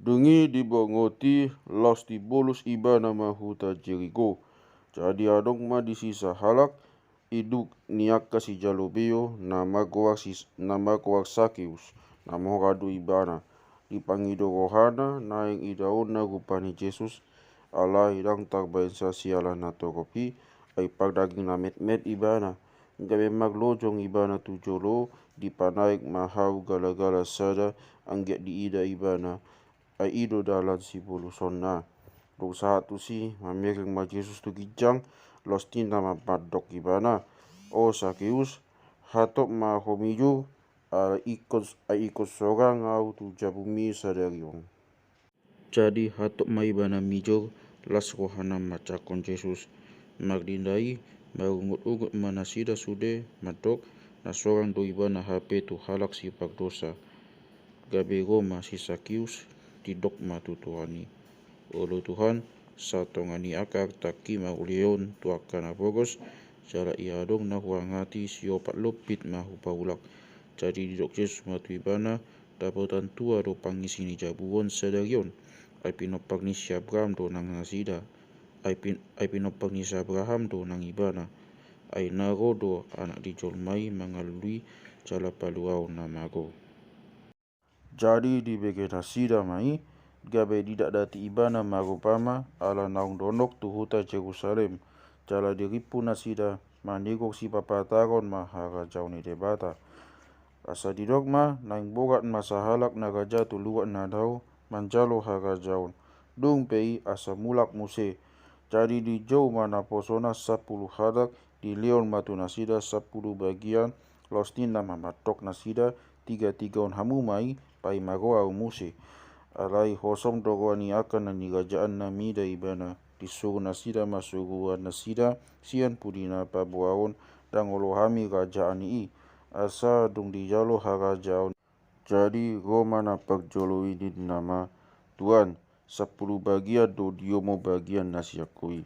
Dungi dibongoti los tibolus ibana mahuta Jericho. Jadi adong ma di sisa halak iduk niaka si jalobeo nama kuak Sakeus nama radu ibana dipangido rohana naing idaona rupani Jesus ala hidang tarbaensa siala natoropi ay pagdaging na met ibana gabe maglojong ibana tujolo dipanaik mahau gala-gala sada angget diida ibana ay ido dalan si bulusonna do saat tu si mamereng ma Jesus tu gijang los tinta mapadok ibana o Sakeus hatop ma homijo ikut seorang au tu jabumi sadariong. Jadi hatop ma ibana mijo las rohana macakon Jesus magdindai marungut-ugut mana sida sude matok na seorang do ibana HP tu halak si pagdosa gabe Roma si Sakeus tidok ma tutuani olo Tuhan satongani akar taki maulion tu akana bogos jala iadong na huangati siopat lopit mahu paulak jadi didok Yesus matu ibana dapotan tua do pangisini jabuon sadarion ay pinopak ni si Abraham do nang nasida ay pinopak ni si Abraham do nang ibana ay naro do anak dijolmai mangalui jala paluau namago. Jadi di bagian nasida mai gabe didak dati ibana marupama ala naung donok tu huta Jerusalem jala diripu nasida manigok si papataron mahara jau ni debata asa didok ma naing borat masahalak na raja tu luat na dau manjalo hara jaun dung pei asa mulak muse jadi di jau mana posona 10 hadak di leon matu nasida 10 bagian lostina mamatok nasida 3 on hamu mai pai magoa muse alai hosom dogwani akan na nirajaan na mida ibana disuruh nasida masuruhan nasida sian pudina pabuaon dan olohami rajaan i asa dung dijalo harajaon jadi Roma na pagjoloi di nama Tuan 10 bagian do diomo bagian nasiakui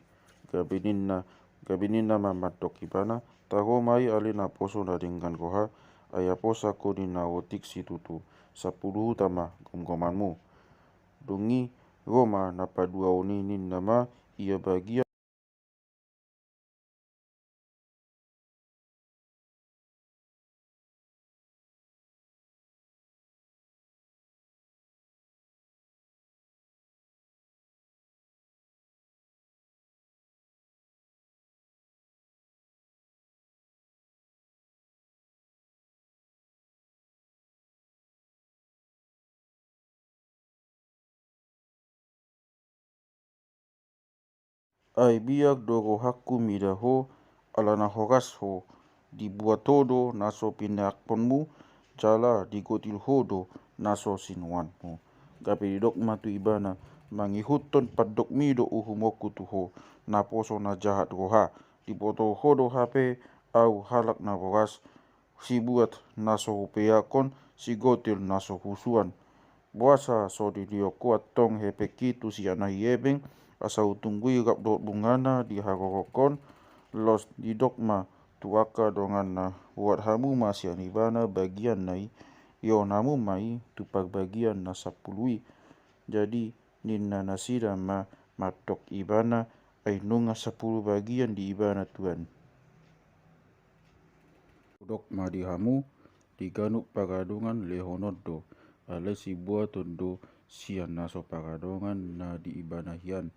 gabinin na mamatok ibana taho mai alina poso na dengan koha ayaposa ko di nawotik situtu 10 utama gomgomanmu dungi Roma na padua oninin nama ia bagian ai biak doro haku midaho alana horas ho dibuat todo naso pinakponmu jala digotil hodo naso sinuanmu gape didok matu ibana mangihuton padok mido uhumoku tuho na poso na jahat roha diboto hodo HP au halak na horas si buat naso hupeakon si gotil naso husuan buasa so didio kuat tong hepe kitu si anahi ebeng asa utunggui rap dot bungana di harokon los di dogma tuaka dongana buat hamu masih anibana bagian nai yo namu mai tupak bagian na 10 jadi ninna nasida ma matok ibana ay nunga 10 bagian di ibana Tuhan dogma di hamu diganuk pagadungan lehonodo ale si buatondo sian naso pagadongan na di ibanahian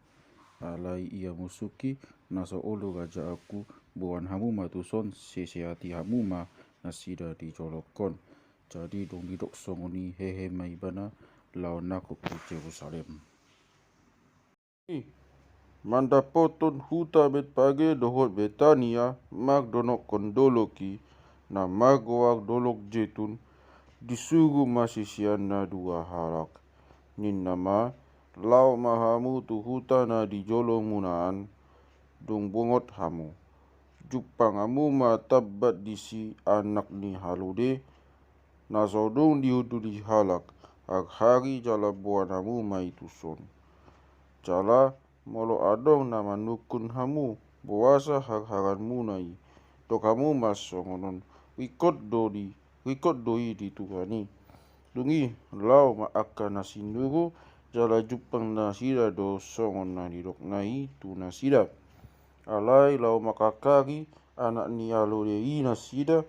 alai ia musuki naso ulu raja aku buan hamu matuson sesehati hamu ma nasida di colokon jadi dong didok songoni hehe maibana lawan aku ke Jerusalem mandapoton huta bet page dohot Betania mag donok kondoloki na magoak dolok jetun disuruh masih siana 2 halak nin nama lau mahamu tu huta na di jolo munaan dung bongot hamu jupang hamu ma tabat disi anak ni halude na sodong diudu di halak ak hari jala buan hamu mai tuson jala molo adong na manukun hamu buasa hak haranmu nai tok hamu masongonon wikot doi di tuhani dungi lau ma akan nasinuru jala jupang nasida do songon na didok nai tu nasida. Alai lau makakari anak ni alodei nasida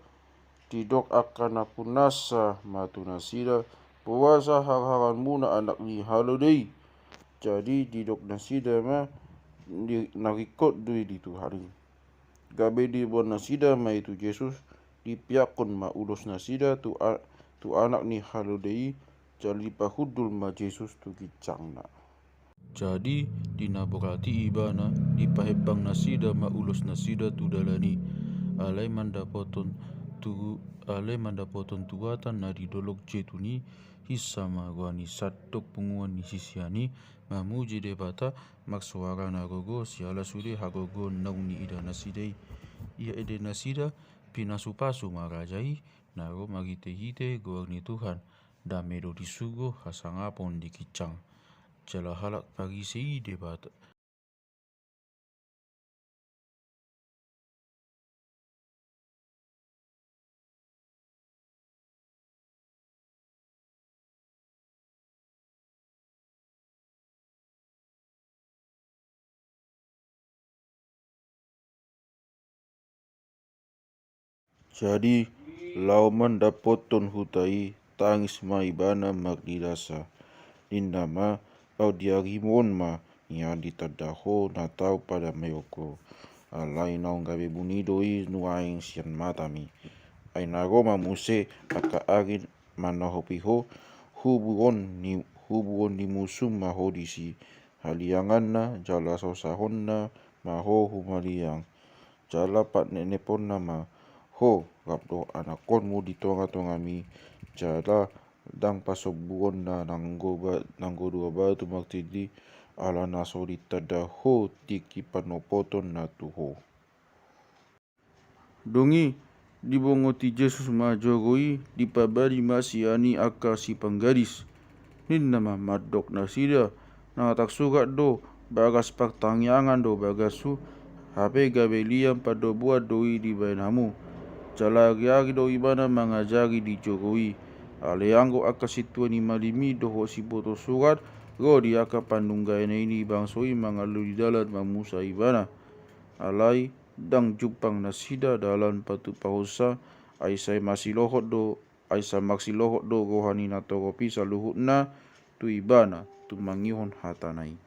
tidok akan aku nasa matu nasida puasa har-haran muna anak ni halodei. Jadi didok nasida ma narikot dui di Tuhan. Gabe di bon nasida ma itu Yesus dipiakon ma ulos nasida tu anak ni halodei jadi pahudul ma Yesus tu kicangna. Jadi dinaborati ibana dipahebang nasida ma ulos nasida tu dalani alai mandapoton tuatan na didolok jetuni hisama guani satok punguan ni sisiani mamuji debata maksuara nagogo siala sude hagogo nauni ida nasidei ia ede nasida pinasupasu marajai naro magite-hite goarni Tuhan damedo disugo hasangapon dikicang jala halak pagi sei debata. Jadi lau mandapoton hutai tangis ma ibana magdidasa nindama lau diarimon ma yang ditadaho na tau pada mayoko alai naung gabe bunidoi nuaing sian matami ai nagoma muse aka agin manahopiho hubuon ni musum mahodisi halianganna jala sosahonna maho humaliang jala pat neneponna ma ho rapdo anakonmu di tonga-tonga mi jala dang pasobuon na nanggo dua batu maktidi ala naso ditada ho tiki panopoton na tuho. Dongi dibongoti Yesus majogoi dipabari masiani aka si panggadis ninna madok nasida nangatak sugat do bagas partangyangan do bagasu hape gabe liam pado buat doi di bainamu jalagi do ibana mangajari di jogoi aleanggo aka situa ni malimi doho si boto surat go di aka pandunggai ini bangsoi mangalu di dalat mamusa ibana alai dang jupang nasida dalan patu pahosa aisai masilohot do aisa maksilohot do gohani na togopi saluhutna tu ibana tu mangihon hatanai.